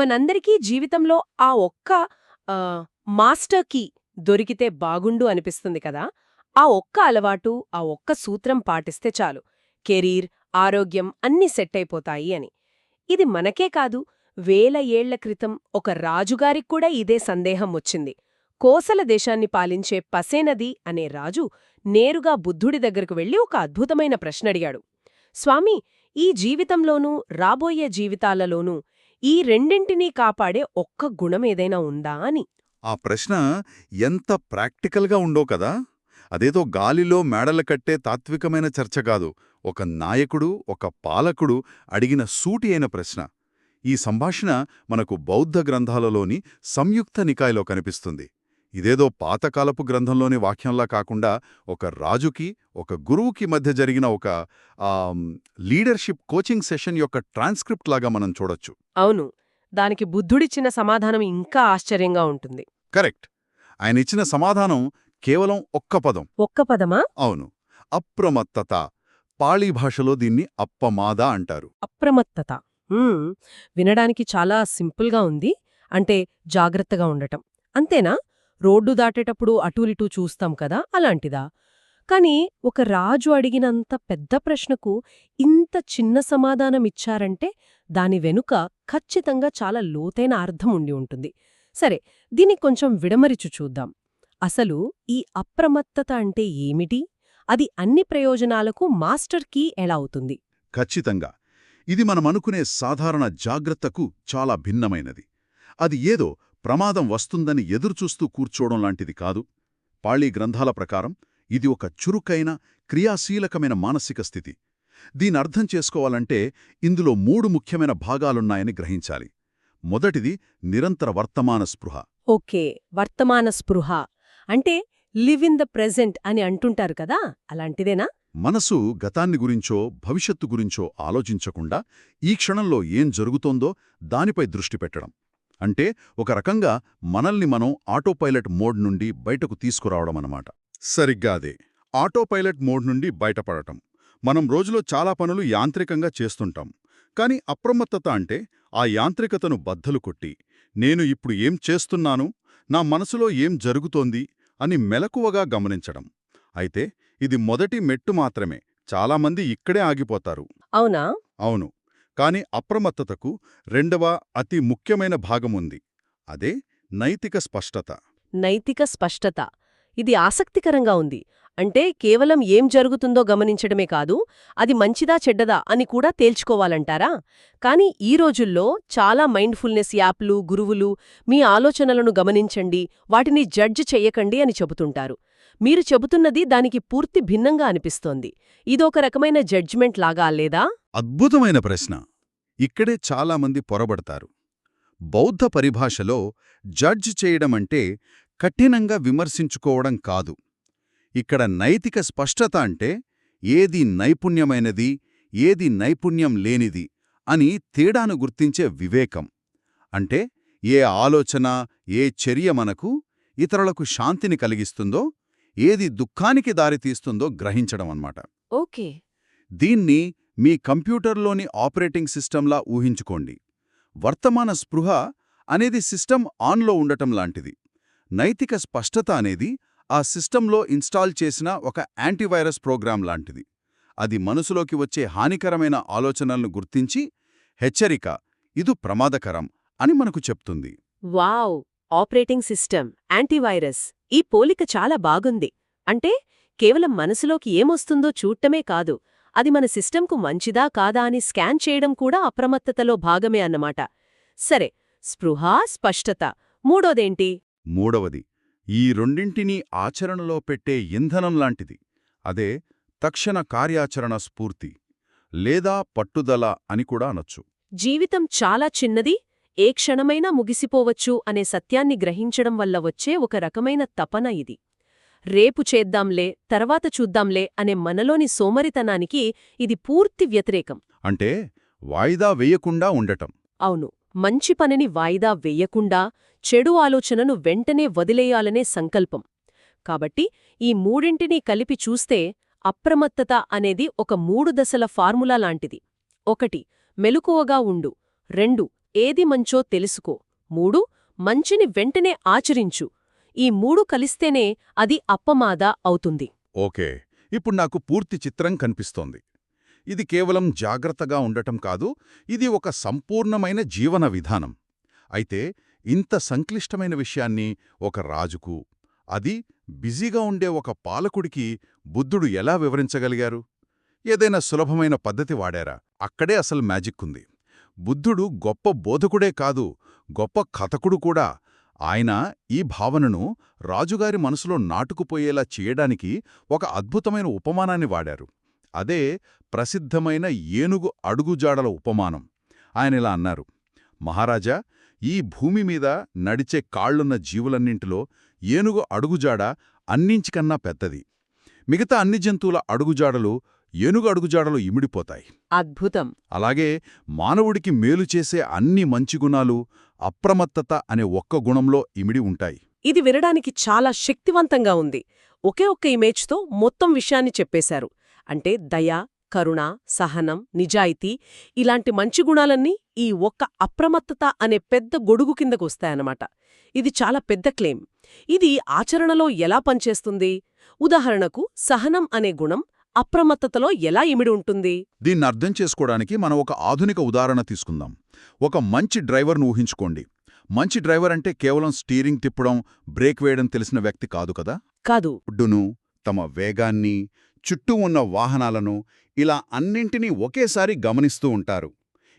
మనందరికీ జీవితంలో ఆ ఒక్క మాస్టర్ కీ దొరికితే బాగుండు అనిపిస్తుంది కదా. ఆ ఒక్క అలవాటు, ఆ ఒక్క సూత్రం పాటిస్తే చాలు కెరీర్, ఆరోగ్యం అన్నీ సెట్ అయిపోతాయి అని. ఇది మనకే కాదు, వేల ఏళ్ల క్రితం ఒక రాజుగారికి కూడా ఇదే సందేహం వచ్చింది. కోసల దేశాన్ని పాలించే పసేనది అనే రాజు నేరుగా బుద్ధుడి దగ్గరకు వెళ్లి ఒక అద్భుతమైన ప్రశ్నడిగాడు. స్వామీ, ఈ జీవితంలోనూ రాబోయే జీవితాలలోనూ ఈ రెండింటినీ కాపాడే ఒక్క గుణమేదైనా ఉందా అని. ఆ ప్రశ్న ఎంత ప్రాక్టికల్గా ఉండో కదా. అదేదో గాలిలో మేడలు కట్టే తాత్వికమైన చర్చ కాదు, ఒక నాయకుడు, ఒక పాలకుడు అడిగిన సూటి అయిన ప్రశ్న. ఈ సంభాషణ మనకు బౌద్ధ గ్రంథాలలోని సంయుక్త నికాయలో కనిపిస్తుంది. ఇదేదో పాతకాలపు గ్రంథంలోని వాక్యంలా కాకుండా ఒక రాజుకి, ఒక గురువుకి మధ్య జరిగిన ఒక లీడర్షిప్ కోచింగ్ సెషన్ యొక్క ట్రాన్స్క్రిప్ట్ లాగా మనం చూడొచ్చు. అవును, దానికి బుద్ధుడిచ్చిన సమాధానం ఇంకా ఆశ్చర్యంగా ఉంటుంది. కరెక్ట్. ఆయనిచ్చిన సమాధానం కేవలం ఒక్క పదం. ఒక్క పదమా? అవును, అప్రమత్తత. పాళీ భాషలో దీన్ని అప్పమాద అంటారు. అప్రమత్తత. వినడానికి చాలా సింపుల్గా ఉంది. అంటే జాగ్రత్తగా ఉండటం అంతేనా? రోడ్డు దాటేటప్పుడు అటూలిటూ చూస్తాం కదా, అలాంటిదా? కాని ఒక రాజు అడిగినంత పెద్ద ప్రశ్నకు ఇంత చిన్న సమాధానమిచ్చారంటే దాని వెనుక ఖచ్చితంగా చాలా లోతైన అర్థం ఉండి ఉంటుంది. సరే, దీన్ని కొంచెం విడమరిచు చూద్దాం. అసలు ఈ అప్రమత్తత అంటే ఏమిటి? అది అన్ని ప్రయోజనాలకు మాస్టర్ కీ ఎలా అవుతుంది? ఖచ్చితంగా. ఇది మనమనుకునే సాధారణ జాగ్రత్తకు చాలా భిన్నమైనది. అది ఏదో ప్రమాదం వస్తుందని ఎదురుచూస్తూ కూర్చోవడం లాంటిది కాదు. పాళీ గ్రంథాల ప్రకారం ఇది ఒక చురుకైన, క్రియాశీలకమైన మానసిక స్థితి. దీనర్థం చేసుకోవాలంటే ఇందులో 3 ముఖ్యమైన భాగాలున్నాయని గ్రహించాలి. మొదటిది నిరంతర వర్తమాన స్పృహ. ఓకే, వర్తమాన స్పృహ అంటే లివ్ ఇన్ ద ప్రెజెంట్ అని అంటుంటారు కదా, అలాంటిదేనా? మనసు గతాన్ని గురించో భవిష్యత్తు గురించో ఆలోచించకుండా ఈ క్షణంలో ఏం జరుగుతోందో దానిపై దృష్టి పెట్టడం. అంటే ఒక రకంగా మనల్ని మనం ఆటోపైలట్ మోడ్ నుండి బయటకు తీసుకురావడమన్నమాట. సరిగ్గా అదే, ఆటోపైలట్ మోడ్ నుండి బయటపడటం. మనం రోజులో చాలా పనులు యాంత్రికంగా చేస్తుంటాం. కాని అప్రమత్తత అంటే ఆ యాంత్రికతను బద్దలు కొట్టి, నేను ఇప్పుడు ఏం చేస్తున్నాను, నా మనసులో ఏం జరుగుతోంది అని మెలకువగా గమనించడం. అయితే ఇది మొదటి మెట్టు మాత్రమే. చాలామంది ఇక్కడే ఆగిపోతారు. అవునా? అవును. కాని అప్రమత్తతకు రెండవ అతి ముఖ్యమైన భాగముంది. అదే నైతిక స్పష్టత. నైతిక స్పష్టత. ఇది ఆసక్తికరంగా ఉంది. అంటే కేవలం ఏం జరుగుతుందో గమనించడమే కాదు, అది మంచిదా చెడ్డదా అని కూడా తేల్చుకోవాలంటారా? కాని ఈ రోజుల్లో చాలా మైండ్ఫుల్నెస్ యాప్లు, గురువులు మీ ఆలోచనలను గమనించండి, వాటిని జడ్జ్ చెయ్యకండి అని చెబుతుంటారు. మీరు చెబుతున్నది దానికి పూర్తి భిన్నంగా అనిపిస్తోంది. ఇదొక రకమైన జడ్జిమెంట్ లాగా లేదా? అద్భుతమైన ప్రశ్న. ఇక్కడే చాలామంది పొరబడతారు. బౌద్ధ పరిభాషలో జడ్జ్ చేయడమంటే కఠినంగా విమర్శించుకోవడం కాదు. ఇక్కడ నైతిక స్పష్టత అంటే ఏది నైపుణ్యమైనది, ఏది నైపుణ్యం లేనిది అని తేడాను గుర్తించే వివేకం. అంటే ఏ ఆలోచన, ఏ చర్య మనకు ఇతరులకు శాంతిని కలిగిస్తుందో, ఏది దుఃఖానికి దారితీస్తుందో గ్రహించడం అన్నమాట. ఓకే. దీన్ని మీ కంప్యూటర్లోని ఆపరేటింగ్ సిస్టంలా ఊహించుకోండి. వర్తమాన స్పృహ అనేది సిస్టమ్ ఆన్లో ఉండటం లాంటిది. నైతిక స్పష్టత అనేది ఆ సిస్టంలో ఇన్స్టాల్ చేసిన ఒక యాంటీవైరస్ ప్రోగ్రాం లాంటిది. అది మనసులోకి వచ్చే హానికరమైన ఆలోచనలను గుర్తించి హెచ్చరిక, ఇది ప్రమాదకరం అని మనకు చెప్తుంది. వావ్! ఆపరేటింగ్ సిస్టమ్, యాంటీవైరస్, ఈ పోలిక చాలా బాగుంది. అంటే కేవలం మనసులోకి ఏమొస్తుందో చూడటమే కాదు, అది మన సిస్టంకు మంచిదా కాదా అని స్కాన్ చేయడం కూడా అప్రమత్తతలో భాగమే అన్నమాట. సరే, స్పృహ, స్పష్టత. మూడోదేంటి? మూడవది ఈ రెండింటినీ ఆచరణలో పెట్టే ఇంధనం లాంటిది. అదే తక్షణ కార్యాచరణ స్ఫూర్తి లేదా పట్టుదల అని కూడా అనొచ్చు. జీవితం చాలా చిన్నది, ఏ క్షణమైనా ముగిసిపోవచ్చు అనే సత్యాన్ని గ్రహించడం వల్ల వచ్చే ఒక రకమైన తపన ఇది. రేపు చేద్దాంలే, తర్వాత చూద్దాంలే అనే మనలోని సోమరితనానికి ఇది పూర్తి వ్యతిరేకం. అంటే వాయిదా వేయకుండా ఉండటం. అవును, మంచి పనిని వాయిదా వెయ్యకుండా, చెడు ఆలోచనను వెంటనే వదిలేయాలనే సంకల్పం. కాబట్టి ఈ మూడింటినీ కలిపి చూస్తే అప్రమత్తత అనేది ఒక 3 దశల ఫార్ములా లాంటిది. 1 మెలకువగా ఉండు. 2 ఏది మంచో తెలుసుకో. 3 మంచిని వెంటనే ఆచరించు. ఈ 3 కలిస్తేనే అది అప్పమాద అవుతుంది. ఓకే, ఇప్పుడు నాకు పూర్తి చిత్రం కనిపిస్తోంది. ఇది కేవలం జాగ్రత్తగా ఉండటం కాదు, ఇది ఒక సంపూర్ణమైన జీవన విధానం. అయితే ఇంత సంక్లిష్టమైన విషయాన్ని ఒక రాజుకు, అది బిజీగా ఉండే ఒక పాలకుడికి బుద్ధుడు ఎలా వివరించగలిగారు? ఏదైనా సులభమైన పద్ధతి వాడారా? అక్కడే అసలు మ్యాజిక్ ఉంది. బుద్ధుడు గొప్ప బోధకుడే కాదు, గొప్ప కథకుడు కూడా. ఆయన ఈ భావనను రాజుగారి మనసులో నాటుకుపోయేలా చేయడానికి ఒక అద్భుతమైన ఉపమానాన్ని వాడారు. అదే ప్రసిద్ధమైన ఏనుగు అడుగుజాడల ఉపమానం. ఆయనిలా అన్నారు: మహారాజా, ఈ భూమి మీద నడిచే కాళ్లున్న జీవులన్నింటిలో ఏనుగు అడుగుజాడ అన్నింటికన్నా పెద్దది. మిగతా అన్ని జంతువుల అడుగుజాడలు ఏనుగు అడుగుజాడలు ఇమిడిపోతాయి. అద్భుతం. అలాగే మానవుడికి మేలు చేసే అన్ని మంచి గుణాలు అప్రమత్తత అనే ఒక్క గుణంలో ఇమిడి ఉంటాయి. ఇది వినడానికి చాలా శక్తివంతంగా ఉంది. ఒకే ఒక్క ఇమేజ్తో మొత్తం విషయాన్ని చెప్పేశారు. అంటే దయ, కరుణ, సహనం, నిజాయితీ ఇలాంటి మంచి గుణాలన్నీ ఈ ఒక్క అప్రమత్తత అనే పెద్ద గొడుగు కిందకొస్తాయన్నమాట. ఇది చాలా పెద్ద క్లెయిమ్. ఇది ఆచరణలో ఎలా పనిచేస్తుంది? ఉదాహరణకు సహనం అనే గుణం అప్రమత్తతలో ఎలా ఇమిడి ఉంటుంది? దీన్ని అర్థం చేసుకోవడానికి మనం ఒక ఆధునిక ఉదాహరణ తీసుకుందాం. ఒక మంచి డ్రైవర్ను ఊహించుకోండి. మంచి డ్రైవర్ అంటే కేవలం స్టీరింగ్ తిప్పడం, బ్రేక్ వేయడం తెలిసిన వ్యక్తి కాదు కదా. కాదు. ఒడ్డును, తమ వేగాన్ని, చుట్టూ ఉన్న వాహనాలను ఇలా అన్నింటినీ ఒకేసారి గమనిస్తూ ఉంటారు.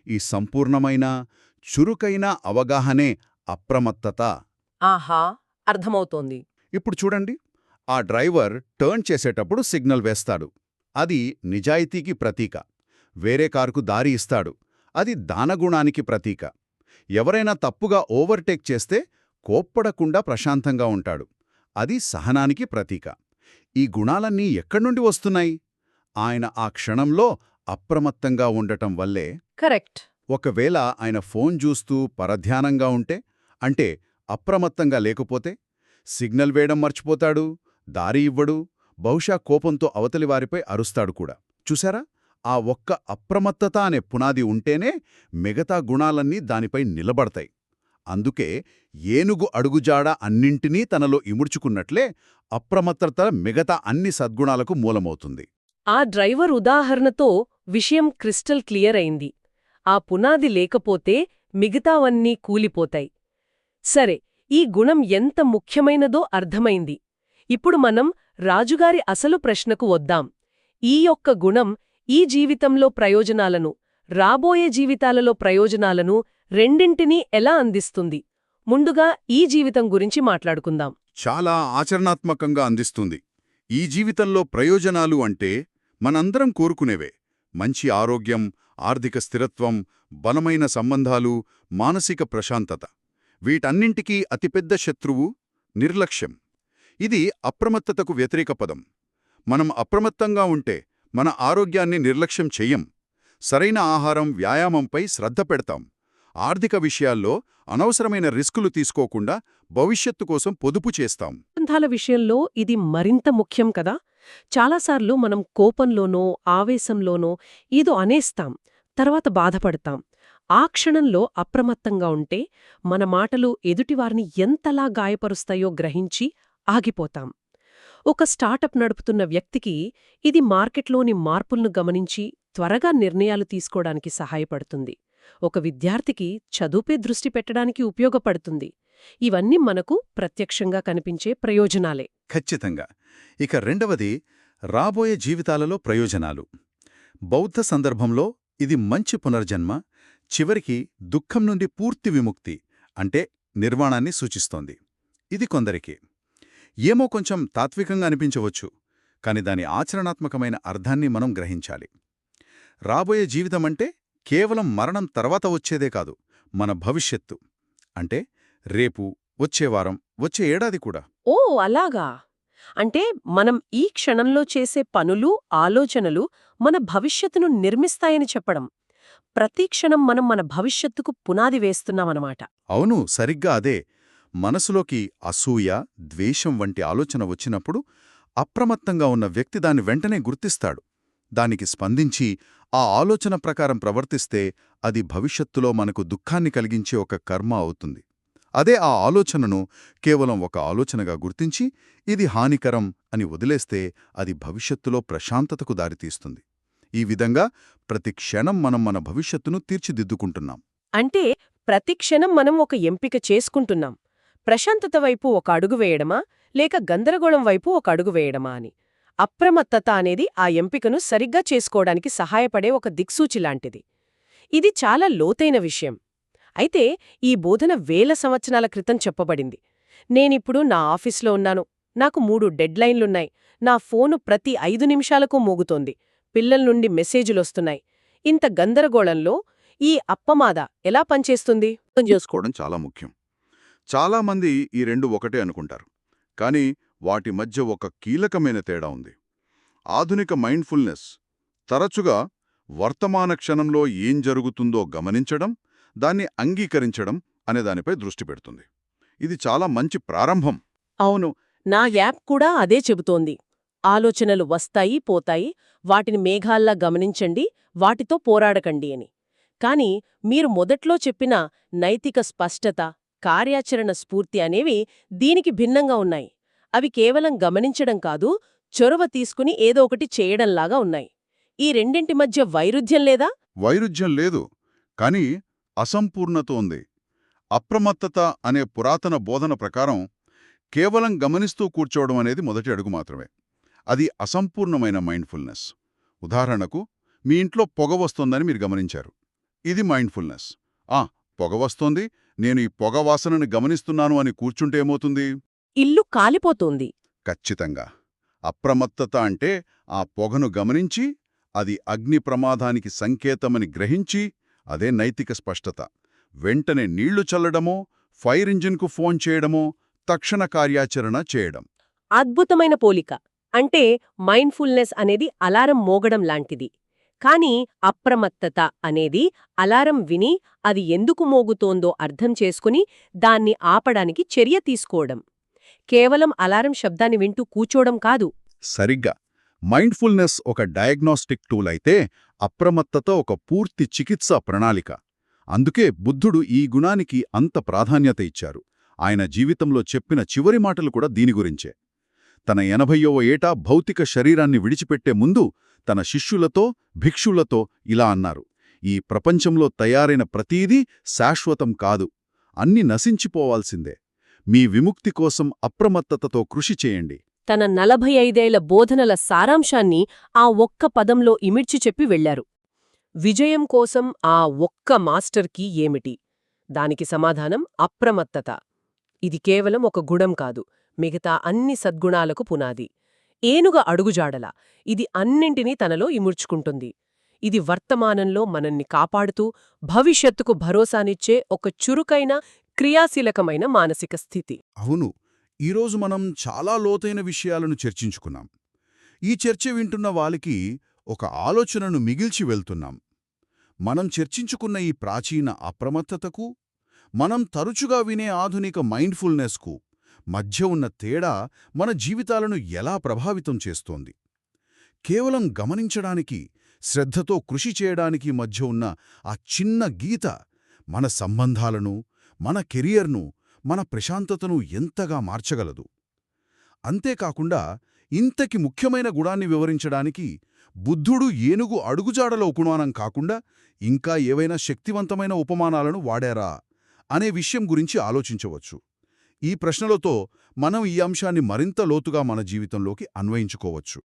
ఈ సంపూర్ణమైన, చురుకైన అవగాహనే అప్రమత్తత. ఆహా, అర్థమవుతోంది. ఇప్పుడు చూడండి, ఆ డ్రైవర్ టర్న్ చేసేటప్పుడు సిగ్నల్ వేస్తాడు. అది నిజాయితీకి ప్రతీక. వేరే కారుకు దారి ఇస్తాడు. అది దానగుణానికి ప్రతీక. ఎవరైనా తప్పుగా ఓవర్టేక్ చేస్తే కోప్పడకుండా ప్రశాంతంగా ఉంటాడు. అది సహనానికి ప్రతీక. ఈ గుణాలన్నీ ఎక్కడ్నుండి వస్తున్నాయి? ఆయన ఆ క్షణంలో అప్రమత్తంగా ఉండటం వల్లే. కరెక్ట్. ఒకవేళ ఆయన ఫోన్ చూస్తూ పరధ్యానంగా ఉంటే, అంటే అప్రమత్తంగా లేకపోతే, సిగ్నల్ వేయడం మర్చిపోతాడు, దారి ఇవ్వడు, బహుశా కోపంతో అవతలివారిపై అరుస్తాడు కూడా. చూశారా? ఆ ఒక్క అప్రమత్తత అనే పునాది ఉంటేనే మిగతా గుణాలన్నీ దానిపై నిలబడతాయి. అందుకే ఏనుగు అడుగుజాడ అన్నింటినీ తనలో ఇముడ్చుకున్నట్లే అప్రమత్తత మిగతా అన్ని సద్గుణాలకు మూలమవుతుంది. ఆ డ్రైవర్ ఉదాహరణతో విషయం క్రిస్టల్ క్లియర్ అయింది. ఆ పునాది లేకపోతే మిగతావన్నీ కూలిపోతాయి. సరే, ఈ గుణం ఎంత ముఖ్యమైనదో అర్థమైంది. ఇప్పుడు మనం రాజుగారి అసలు ప్రశ్నకు వద్దాం. ఈ యొక్క గుణం ఈ జీవితంలో ప్రయోజనాలను, రాబోయే జీవితాలలో ప్రయోజనాలను రెండింటినీ ఎలా అందిస్తుంది? ముందుగా ఈ జీవితం గురించి మాట్లాడుకుందాం. చాలా ఆచరణాత్మకంగా అందిస్తుంది. ఈ జీవితంలో ప్రయోజనాలు అంటే మనందరం కోరుకునేవే. మంచి ఆరోగ్యం, ఆర్థిక స్థిరత్వం, బలమైన సంబంధాలు, మానసిక ప్రశాంతత. వీటన్నింటికీ అతిపెద్ద శత్రువు నిర్లక్ష్యం. ఇది అప్రమత్తతకు వ్యతిరేక పదం. మనం అప్రమత్తంగా ఉంటే మన ఆరోగ్యాన్ని నిర్లక్ష్యం చెయ్యం. సరైన ఆహారం, వ్యాయామంపై శ్రద్ధ పెడతాం. ఆర్థిక విషయాల్లో అనవసరమైన రిస్కులు తీసుకోకుండా భవిష్యత్తు కోసం పొదుపు చేస్తాం. సంబంధాల విషయంలో ఇది మరింత ముఖ్యం కదా. చాలాసార్లు మనం కోపంలోనో ఆవేశంలోనో ఏదో అనేస్తాం, తర్వాత బాధపడతాం. ఆ క్షణంలో అప్రమత్తంగా ఉంటే మన మాటలు ఎదుటివారిని ఎంతలా గాయపరుస్తాయో గ్రహించి ఆగిపోతాం. ఒక స్టార్టప్ నడుపుతున్న వ్యక్తికి ఇది మార్కెట్లోని మార్పులను గమనించి త్వరగా నిర్ణయాలు తీసుకోవడానికి సహాయపడుతుంది. ఒక విద్యార్థికి చదువుపై దృష్టి పెట్టడానికి ఉపయోగపడుతుంది. ఇవన్నీ మనకు ప్రత్యక్షంగా కనిపించే ప్రయోజనాలే. ఖచ్చితంగా. ఇక రెండవది రాబోయే జీవితాలలో ప్రయోజనాలు. బౌద్ధ సందర్భంలో ఇది మంచి పునర్జన్మ, చివరికి దుఃఖం నుండి పూర్తి విముక్తి అంటే నిర్వాణాన్ని సూచిస్తోంది. ఇది కొందరికి ఏమో కొంచెం తాత్వికంగా అనిపించవచ్చు, కాని దాని ఆచరణాత్మకమైన అర్థాన్ని మనం గ్రహించాలి. రాబోయే జీవితమంటే కేవలం మరణం తర్వాత వచ్చేదే కాదు, మన భవిష్యత్తు. అంటే రేపు, వచ్చేవారం, వచ్చే ఏడాది కూడా. ఓ అలాగా. అంటే మనం ఈ క్షణంలో చేసే పనులు, ఆలోచనలు మన భవిష్యత్తును నిర్మిస్తాయని చెప్పడం. ప్రతి క్షణం మనం మన భవిష్యత్తుకు పునాది వేస్తున్నామన్నమాట. అవును, సరిగ్గా అదే. మనసులోకి అసూయ, ద్వేషం వంటి ఆలోచన వచ్చినప్పుడు అప్రమత్తంగా ఉన్న వ్యక్తి దాన్ని వెంటనే గుర్తిస్తాడు. దానికి స్పందించి ఆ ఆలోచన ప్రకారం ప్రవర్తిస్తే అది భవిష్యత్తులో మనకు దుఃఖాన్ని కలిగించే ఒక కర్మ అవుతుంది. అదే ఆ ఆలోచనను కేవలం ఒక ఆలోచనగా గుర్తించి ఇది హానికరం అని వదిలేస్తే అది భవిష్యత్తులో ప్రశాంతతకు దారితీస్తుంది. ఈ విధంగా ప్రతి క్షణం మనం మన భవిష్యత్తును తీర్చిదిద్దుకుంటున్నాం. అంటే ప్రతి క్షణం మనం ఒక ఎంపిక చేసుకుంటున్నాం. ప్రశాంతత వైపు ఒక అడుగు వేయడమా లేక గందరగోళం వైపు ఒక అడుగు వేయడమా అని. అప్రమత్తత అనేది ఆ ఎంపికను సరిగ్గా చేసుకోవడానికి సహాయపడే ఒక దిక్సూచిలాంటిది. ఇది చాలా లోతైన విషయం. అయితే ఈ బోధన వేల సంవత్సరాల క్రితం చెప్పబడింది. నేనిప్పుడు నా ఆఫీస్లో ఉన్నాను. నాకు 3 డెడ్లైన్లున్నాయి. నా ఫోను ప్రతి 5 నిమిషాలకు మోగుతోంది. పిల్లల నుండి మెసేజులొస్తున్నాయి. ఇంత గందరగోళంలో ఈ అప్పమాద ఎలా పనిచేస్తుంది? అర్థం చేసుకోవడం చాలా ముఖ్యం. చాలామంది ఈ రెండు ఒకటే అనుకుంటారు. కానీ వాటి మధ్య ఒక కీలకమైన తేడా ఉంది. ఆధునిక మైండ్ఫుల్నెస్ తరచుగా వర్తమాన క్షణంలో ఏం జరుగుతుందో గమనించడం, దాన్ని అంగీకరించడం అనే దానిపై దృష్టి పెడుతుంది. ఇది చాలా మంచి ప్రారంభం. అవును, నా యాప్ కూడా అదే చెబుతోంది. ఆలోచనలు వస్తాయి, పోతాయి, వాటిని మేఘాల్లా గమనించండి, వాటితో పోరాడకండి అని. కాని మీరు మొదట్లో చెప్పిన నైతిక స్పష్టత, కార్యాచరణ స్ఫూర్తి అనేవి దీనికి భిన్నంగా ఉన్నాయి. అవి కేవలం గమనించడం కాదు, చొరవ తీసుకుని ఏదో ఒకటి చేయడంలాగా ఉన్నాయి. ఈ రెండింటి మధ్య వైరుధ్యం లేదా? వైరుధ్యం లేదు, కానీ అసంపూర్ణత ఉంది. అప్రమత్తత అనే పురాతన బోధన ప్రకారం కేవలం గమనిస్తూ కూర్చోవడం అనేది మొదటి అడుగు మాత్రమే. అది అసంపూర్ణమైన మైండ్ఫుల్నెస్. ఉదాహరణకు, మీ ఇంట్లో పొగ వస్తోందని మీరు గమనించారు. ఇది మైండ్ఫుల్నెస్. పొగ వస్తోంది, నేను ఈ పొగ వాసనని గమనిస్తున్నాను అని కూర్చుంటే ఏమవుతుంది? ఇల్లు కాలిపోతోంది. ఖచ్చితంగా. అప్రమత్తత అంటే ఆ పొగను గమనించి అది అగ్ని ప్రమాదానికి సంకేతమని గ్రహించి, అదే నైతిక స్పష్టత. వెంటనే నీళ్లు చల్లడమో, ఫైర్ ఇంజిన్కు ఫోన్ చేయడమో, తక్షణ కార్యాచరణ చేయడం. అద్భుతమైన పోలిక. అంటే మైండ్ఫుల్నెస్ అనేది అలారం మోగడం లాంటిది. కానీ అప్రమత్తత అనేది అలారం విని అది ఎందుకు మోగుతోందో అర్థం చేసుకుని దాన్ని ఆపడానికి చర్య తీసుకోవడం. కేవలం అలారం శబ్దాన్ని వింటూ కూచోడం కాదు. సరిగ్గా. మైండ్ఫుల్నెస్ ఒక డయాగ్నోస్టిక్ టూల్ అయితే, అప్రమత్తత ఒక పూర్తి చికిత్సా ప్రణాళిక. అందుకే బుద్ధుడు ఈ గుణానికి అంత ప్రాధాన్యత ఇచ్చారు. ఆయన జీవితంలో చెప్పిన చివరి మాటలు కూడా దీని గురించే. తన 80వ ఏట భౌతిక శరీరాన్ని విడిచిపెట్టే ముందు తన శిష్యులతో, భిక్షులతో ఇలా అన్నారు: ఈ ప్రపంచంలో తయారైన ప్రతీదీ శాశ్వతం కాదు, అన్ని నశించిపోవాల్సిందే. మీ విముక్తి కోసం అప్రమత్తతతో కృషి చేయండి. తన 45 బోధనల సారాంశాన్ని ఆ ఒక్క పదంలో ఇమిడ్చి చెప్పి వెళ్లారు. విజయం కోసం ఆ ఒక్క మాస్టర్కి ఏమిటి? దానికి సమాధానం అప్రమత్తత. ఇది కేవలం ఒక గుణం కాదు, మిగతా అన్ని సద్గుణాలకు పునాది. ఏనుగ అడుగుజాడల ఇది అన్నింటినీ తనలో ఇముడ్చుకుంటుంది. ఇది వర్తమానంలో మనల్ని కాపాడుతూ భవిష్యత్తుకు భరోసానిచ్చే ఒక చురుకైన, క్రియాశీలకమైన మానసిక స్థితి. అవును, ఈరోజు మనం చాలా లోతైన విషయాలను చర్చించుకున్నాం. ఈ చర్చ వింటున్న వాళ్ళకి ఒక ఆలోచనను మిగిల్చి వెళ్తున్నాం. మనం చర్చించుకున్న ఈ ప్రాచీన అప్రమత్తతకు, మనం తరచుగా వినే ఆధునిక మైండ్ఫుల్నెస్కు మధ్య ఉన్న తేడా మన జీవితాలను ఎలా ప్రభావితం చేస్తోంది? కేవలం గమనించడానికి, శ్రద్ధతో కృషి చేయడానికి మధ్య ఉన్న ఆ చిన్న గీత మన సంబంధాలను, మన కెరియర్ను, మన ప్రశాంతతను ఎంతగా మార్చగలదు? అంతేకాకుండా ఇంతకి ముఖ్యమైన గుణాన్ని వివరించడానికి బుద్ధుడు ఏనుగు అడుగుజాడల ఉపమానం కాకుండా ఇంకా ఏవైనా శక్తివంతమైన ఉపమానాలను వాడారా అనే విషయం గురించి ఆలోచించవచ్చు. ఈ ప్రశ్నలతో మనం ఈ అంశాన్ని మరింత లోతుగా మన జీవితంలోకి అన్వయించుకోవచ్చు.